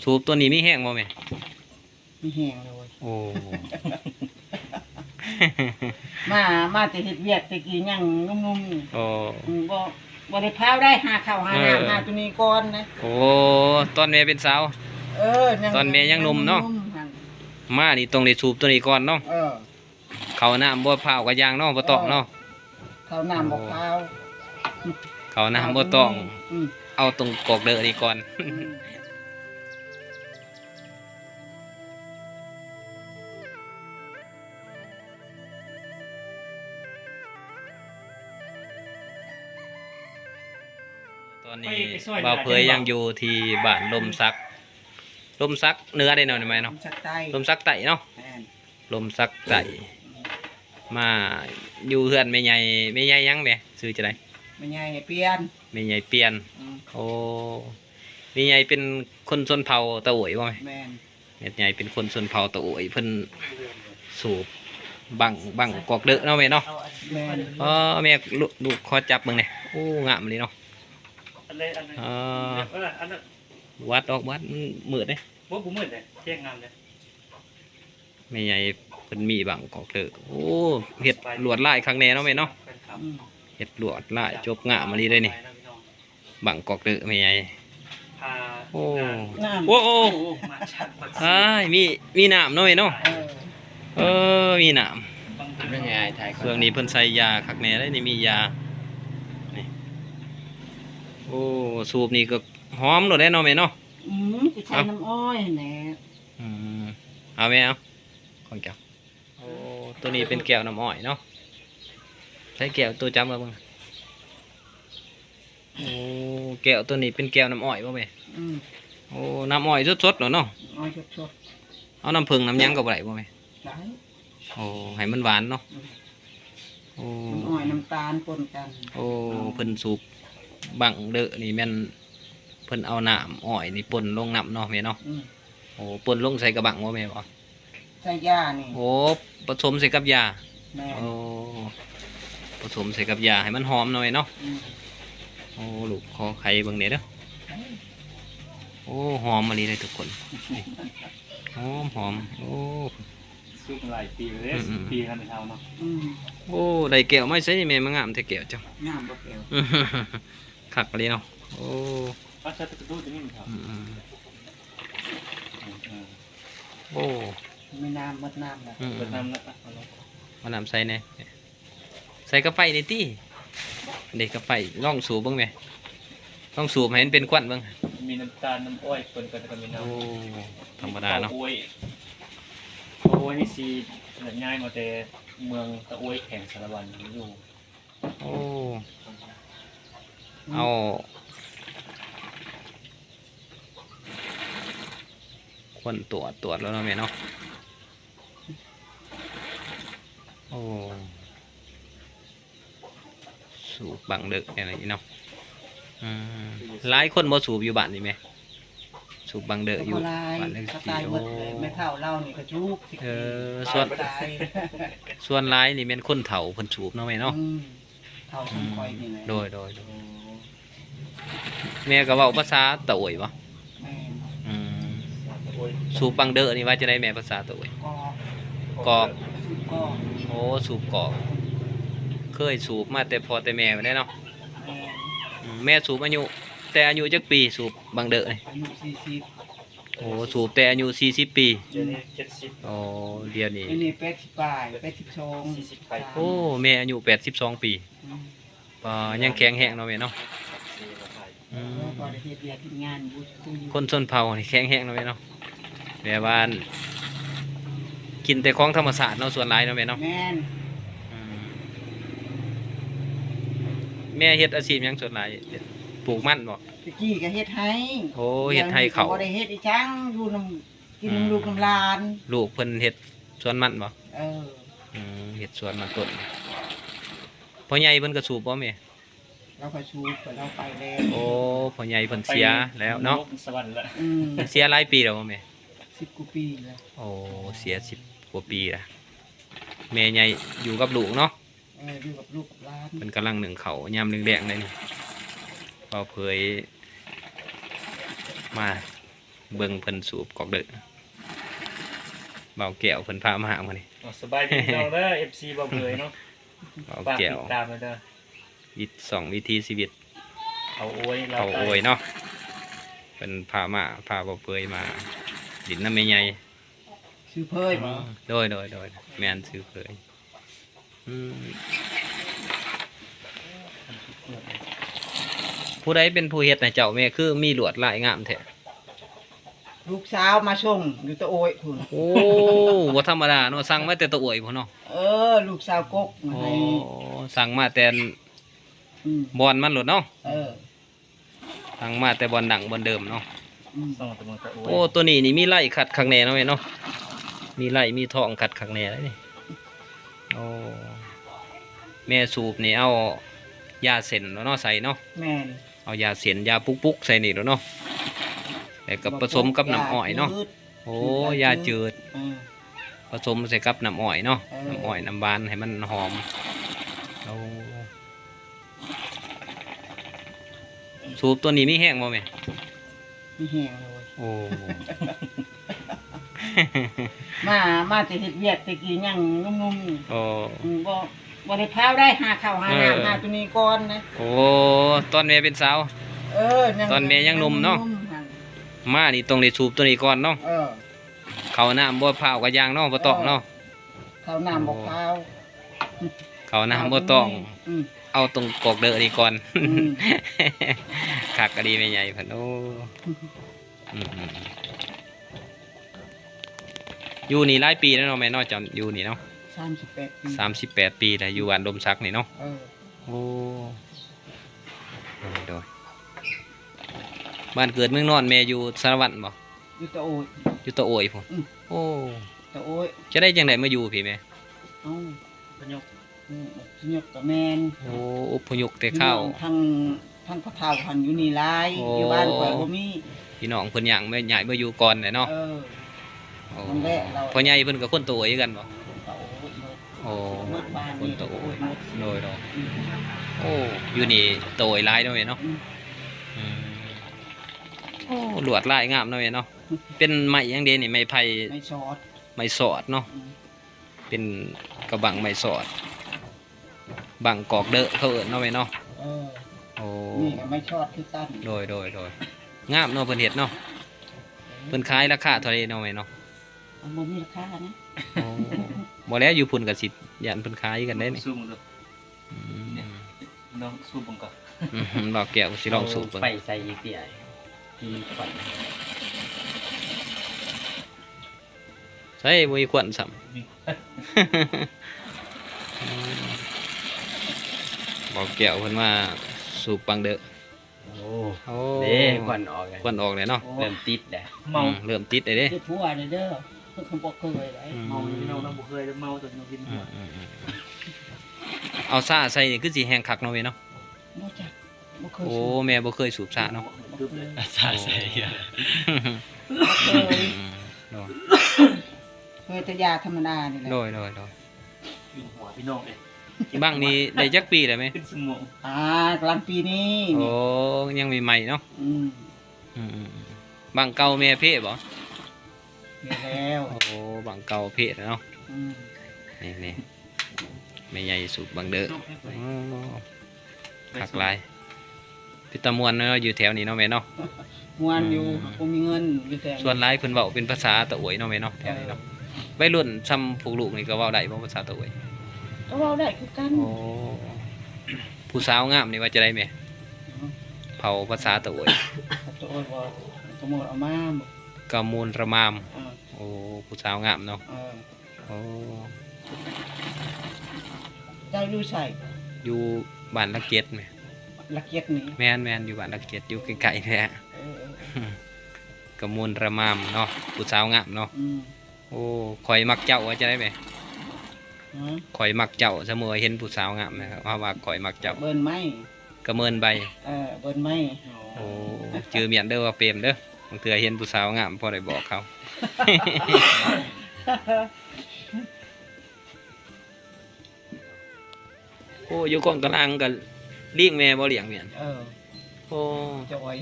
สูบตัวนี้มีแห้งบ่แม่ มีแห้งเลย โอ้ มาแต่เฮ็ดเวียกแต่กี้ยังนุ่ม โอ้ ๆบ่ได้พาวได้หาข้าวหาน้ำหาตัวนี้ก่อนนะ โอ้ตอนแม่เป็นสาว ตอนแม่ยังหนุ่มเนาะ มานี่ต้องได้สูบตัวนี้ก่อนเนาะเขาน้ำบ่พร้าวกับยางเนาะบ่ต้องเนาะ ข้าวน้ำบ่พาว เขาน้ำบ่ต้องเอาตรงกอกเด้อนี่ก่อนตอนนี้บ่าวเผยยังอยู่ที่บ้านลมซักเนื้อได้หน่อยได้ไหมเนาะ ชักใต้ ลมซักไต่เนาะลมซักไต่มาอยู่เฮือนแม่ใหญ่ยังแม่ซื้อจะได ไม่ใหญ่เปลี่ยน แม่ใหญ่เปลี่ยนโอ้แม่ใหญ่เป็นคนชนเผ่าตะโอยบ่แม่ แม่น แม่ใหญ่เป็นคนชนเผ่าตะโอยเพิ่นสูบบังกอกเด้อเนาะแม่เนาะ แม่น อ๋อแม่ลูกขอจับเบิ่งแหน่โอ้งามเลยเนาะวัดออกวัดมืดเด้ บ่บ่มืดเลยเที่ยงงามเลย แม่ใหญ่เพิ่นมีบังกอกเด้อโอ้เฮ็ดลวดลายข้างแน่เนาะแม่เนาะเฮ็ดลวดลายจบงามมาลีเลยนี่บังกอกเด้อแม่ใหญ่โอ้โอ้โอ้มีน้ำเนาะแม่เนาะมีน้ำ เป็นไงถ่าย เครื่องนี้เพิ่นใส่ยาคักแน่เลยนี่มียานี่โอ้สูบนี่ก็หอมโลดได้เนาะแม่เนาะ กูใช้น้ำอ้อยแหน่ เอาแม่เอาของแก้วโอ้ตัวนี้เป็นแก้วน้ำอ้อยเนาะใช้แก้วตัวจำมาเบิ่งโอ้แก้วตัวนี้เป็นแก้วน้ำอ้อยบ่แม่โอ้น้ำอ้อยสดๆเหรอเนาะ อ้อยสด เอาน้ำผึ้งน้ำหยังก็บ่ได้บ่แม่ ๆได้ โอ้ให้มันหวานเนาะโอ้ น้ำอ้อยน้ำตาลปนกัน โอ้เพิ่นสูบบังเด้อนี่แม่นเพิ่นเอาน้ำอ้อยนี่ป่นลงน้ำเนาะแม่เนาะโอ้ป่นลงใส่กระบังบ่แม่บ่ ใส่ยานี่ โอ้ผสมใส่กับยา แม่ โอ้ผสมใส่กับยาให้มันหอมหน่อยเนาะโอ้ลูกขอไข่เบิ่งเด้อโอ้หอมมาลีเลยทุกคนนี่หอมโอ้ ซุปหลายปีเลยปีคันเท่าเนาะ โอ้ได้แก้วไม่ใช่แม่มางามแต่แก้วจัง น้ำบ่แก้ว คักเลยเนาะโอ้ ว่าจะตะดูจะนี่มันเท่า โอ้ ไม่น้ำมดน้ำละ เปิดน้ำนะ มานำใส่แน่ใส่กระไฟในตี้เด็กกระไฟล่องสูบบ้างไหมล่องสูบให้มันเป็นควันบ้าง มีน้ำตาลน้ำอ้อยปนกันกับมีน้ำ โอ้ธรรมดาเนาะ โอ้ยนี่ซีหนักง่ายมาแต่เมืองตะโอยแข่งสารวันอยู่ โอ้เอาคนตรวจแล้วเนาะแม่เนาะโอ้สูบบังเด็กอะไรนี่เนาะหลายคนบ่สูบอยู่บ้านนี่ไหมสูบบังเด็กอยู่ ลาย บ้านเล็ก ก็ ที่ ตายหม โอ้ ดเลยไม่เท่าเล่านี่ก็จุก ส่วนหลายนี่เป็นคนเฒ่าเพิ่นสูบเนาะแม่เนาะ เท่าสมคอยนี่แหละ โดยแม่ก็เว้าภาษาตะโอยบ่ แม่ สูบบังเดอนี่ว่าจะได้แม่ภาษาตะโอยกอก ก็ โอ้สูบกอกเคยสูบมาแต่พอแต่แม่มาได้เนาะแม่สูบอายุแต่อายุจักปีสูบบังเดอนี่ อายุ40 โอ้สูบแต่อายุ40 ปี เดี๋ยวนี้70 โอ้เดี๋ยวนี้ อันนี้80ปลาย82 40ไป โอ้แม่อายุ82 ปียังแข็งแรงเนาะแม่เนาะ ก็ได้เฮ็ดเวียกเฮ็ดงานอยู่ คนชนเผ่านี่แข็งแรงเนาะแม่เนาะแบบว่ากินแต่ของธรรมศาสตร์เนาะส่วนหลายเนาะแม่เนาะ แม่น แม่เฮ็ดอาชีพหยังส่วนหลายปลูกมันบ่ ตะกี้ก็เฮ็ดให้ โอ้เฮ็ดให้เขา บ่ได้เฮ็ดอีจังอยู่นำกินน้ำลูกน้ำหลาน ลูกเพิ่นเฮ็ดสวนมันบ่ เออ เฮ็ดสวนมันต้นพ่อใหญ่เพิ่นก็สูบบ่แม่ เราก็ชูไปเราไปแล้ว โอ้พ่อใหญ่เพิ่นเสียแล้วเนาะ สวรรค์ละ เสียหลายปีแล้วบ่แม่ 10กว่าปีแล้ว โอ้เสีย10กว่าปีละแม่ใหญ่อยู่กับลูกเนาะ อยู่กับลูกกับหลาน เพิ่นกำลังนึ่งข้าวยามแดงๆเลยนี่พอเผยมา เบิ่งเพิ่นสูบกอกเด้อเบาแก้วเพิ่นพามาหามื้อนี้ สบายดีน้องเด้อ FC บ่เบื่อเนาะ เบา ฝาก แก้ ติ ว ดตามเลยเด้อ วิถีชีวิต เขาโอยเรา เขาโอยเนาะเป็นพาบ่เปยมาดินน้ำไม่ใหญ่ ชื่อเพยบ่ โดยแม่นซื้อเปยอืมผู้ใดเป็นผู้เฮ็ดให้เจ้าแม่คือมีลวดลายงามแท้ ลูกสาวมาส่งอยู่ตะโอยพุ่น โอ้บ่ธรรมดาเนาะสั่งมาแต่ตะอวยพุ่นเนาะ ลูกสาวกกมา โอ้ ให้ สั่งมาแต่ อืม บอนมันโลดเนาะ เออ สั่งมาแต่บอนดังบอนเดิมเนาะ อืม ส่องตะมงตะโอย โอ้ตัวนี้นี่มีไล่ขัดข้างในเนาะแม่เนาะมีไล่มีทองขัดข้างในแล้วนี่โอ้แม่สูบนี่เอายาเส้นเนาะใส่เนาะ แม่น เอายาเส้นยาปุกๆใส่นี่แล้วเนาะแล้วก็ผสมกับน้ำอ้อยเนาะโอ้ยาจืด เออ ผสมใส่กับน้ำอ้อยเนาะ เออ น้ำอ้อยน้ำบานให้มันหอมเอาสูบตัวนี้มีแห้งบ่แม่ มีแห้งเลย โอ้ มาแต่เฮ็ดเวียกแต่กี้ยังนุ่ม โอ้ ๆบ่ได้พาวได้หาข้าวหาน้ำหาตัวนี้ก่อนนะ โอ้ตอนแม่เป็นสาว ยัง ตอนแม่ยังหนุ่มเนาะ หั่น มานี่ต้องได้สูบตัวนี้ก่อนเนาะ เออ เขาน้ำบ่พร้าวกับยางเนาะบ่ต้องเนาะ ข้าวน้ำบ่พาว เขาน้ำบ่ต้อง อืม เอาตรงกอกเด้อนี่ก่อน อืม คักก็ดีแม่ใหญ่เพิ่นโอ้อืมอยู่นี่หลายปีแล้วเนาะแม่เนาะจำอยู่นี่เนาะ 38 ปี 38 ปีแล้วอยู่บ้านดมซักนี่เนาะ เออ โอ้โดยบ้านเกิดเมืองนอนแม่อยู่สารวัตรบ่ อยู่ตะโอย อยู่ตะโอยพุ่น อืม โอ้ ตะโอย จะได้จังไดมาอยู่พี่แม่ เอ้า พยก สิยกกับแม่น โอ้อพยพแต่ข้าว ทั้งพ่อเฒ่าหันอยู่นี่หลาย โอ้ อยู่บ้านข่อยบ่มี พี่น้องเพิ่นย่างไม่ใหญ่มาอยู่ก่อนแหละเนาะ เออ โอ้ นั่นแหละเรา พ่อใหญ่เพิ่นก็คนโตอีกกันบ่ ตะโอยหมด โอ้ หมดบ้าน คนโต หมด โดย อืม โอ้อยู่นี่โตหลายเนาะแม่เนาะ อืม อืมโอ้ลวดลายงามเนาะแม่เนาะเป็นไม้หยังเดนี่ไม้ไผ่ ไม่ชอด ไม้สอดเนาะ อืม เป็นกระบังไม้สอดบังกอกเด้อเขาเอิ้นเนาะแม่เนาะ เออ โอ้ นี่ก็ไม่ชอดคือกัน โดยงามเนาะเพิ่นเฮ็ดเนาะเพิ่นขายราคาเท่าไหร่เนาะแม่เนาะ มันบ่มีราคานะ โอ้บ่แล้วอยู่พุ่นก็สิย่านเพิ่นขายกันได้นี่ สู้มึงดู อืม น้องสู้มึงก่อน บอกแก้วสิลองสูบเบิ่ง ไปใส่อีกเตี่ยที่ฝัน ใช่บ่มีควันซ้ำบอกแก้วเพิ่นมาสูบปังเด้อ โอ้ โอ้ เด้ควันออกเลย ควันออกเลยเนาะ เริ่มติดแหละ เมา เริ่มติดเลยเด้ เฮ็ดผัวเด้อเด้อเพิ่นบ่เคยได้ เมาพี่น้องน้องบุเคยเมาจนน้องกินหัว เอาซ่าใส่นี่คือสิแห้งคักเนาะเว้ยเนาะ บ่จักบ่เคย โอ้ สูบ แม่บ่เคยสูบซ่าเนาะ ดึบเลย อาซาใส่เยอะ บ่เคย โดย เคยแต่ยาธรรมดานี่แหละ โดย กินหัวพี่น้องเอง บ้างนี่ได้จักปีแล้วไหม ขึ้นสมอง กลางปีนี้ โอ้ยังใหม่ๆเนาะ อืม บางเก่าแม่เพ่บ่ มีแล้ว โอ้บางเก่าเพ่เนาะ อืม นี่แม่ใหญ่สูบบางเด้อคักหลายพิตามวนเนาะอยู่แถวนี้เนาะแม่เนาะ ม่วนอยู่บ่มีเงินอยู่แต่ ส่วนหลายเพิ่นเว้าเป็นภาษาตะโอยเนาะแม่เนาะแถวนี้เนาะวัยรุ่นซ้ำพวกลูกนี่ก็เว้าได้บ่ภาษาตะโอย ก็เว้าได้คือกัน โอ้ผู้สาวงามนี่ว่าจะได้แม่เผาภาษาตะโอย ตัวโอ้ยบ่ตัวหมดเอามาบ่ กะมูลระมาม เออ โอ้ผู้สาวงามเนาะ เออ โอ้ เจ้าอยู่ใส่ อยู่บ้านละเกียดแม่ ละเกียดนี่ แม่นอยู่บ้านละเกียดอยู่ใกล้ๆแท้ เออ กะมูลระมามเนาะผู้สาวงามเนาะ อืม โอ้ข่อยมักเจ้าว่าจะได้แม่ ฮะ ข่อยมักเจ้าเสมอเห็นผู้สาวงามนะครับว่าข่อยมักเจ้า เบิ่นไหม กระเมินใบ เบิ่นไหม โอ้ชื่อเมียนเด้อว่าเปรมเด้อบางเทื่อเห็นผู้สาวงามพอได้บอกเขา โอ้อยู่กองตารางกันเลี้ยงแม่บ่เลี้ยงเมียน เออ โอ้ จอย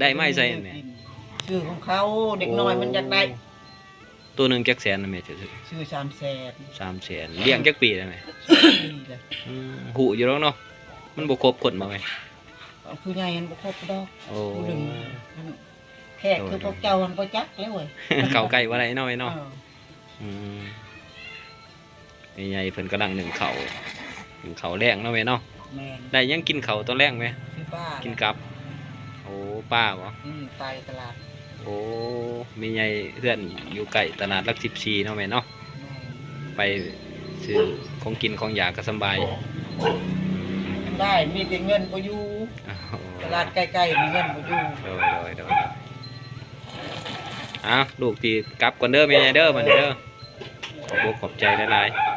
ได้ไม้ใส่แม่ ชื่อของเขาเด็กน้อยมันอยากได้ ตัวหนึงจักแสนนะแม่จะซื้อ ชื่อ300,000 300,000เลี้ยงจักปีได้ไหม นี่แหละ หูอยู่แล้วเนาะมันบ่ครบคนมาไหม ผู้ใหญ่มันบ่ครบดอก โอ้ ผู้หนึ่งมันแขกคือพวกเจ้ามันบ่จักแล้วเว้ย เข้าใกล้บ่ได้เนาะแม่เนาะ เออ อืมแม่ใหญ่เพิ่นกำลังหนึ่งข้าวแรงเนาะแม่เนาะ แม่น ได้ยังกินข้าวตอนแรกไหม คือป้า กินกับโอ้ป้าบ่ ตายตลาด โอ้มีใหญ่เพื่อนอยู่ใกล้ตลาดหลัก14เนาะแม่เนาะ แม่น ไปซื้อของกินของอยากก็สำบาย ได้มีแต่เงินบ่อยู่ อ้าว ตลาดใกล้ๆมีเงินบ่อยู่ โดยอ้าวลูกตีกลับก่อนเด้อแม่ใหญ่เด้อมันเด้อขอบอกขอบใจหลายๆ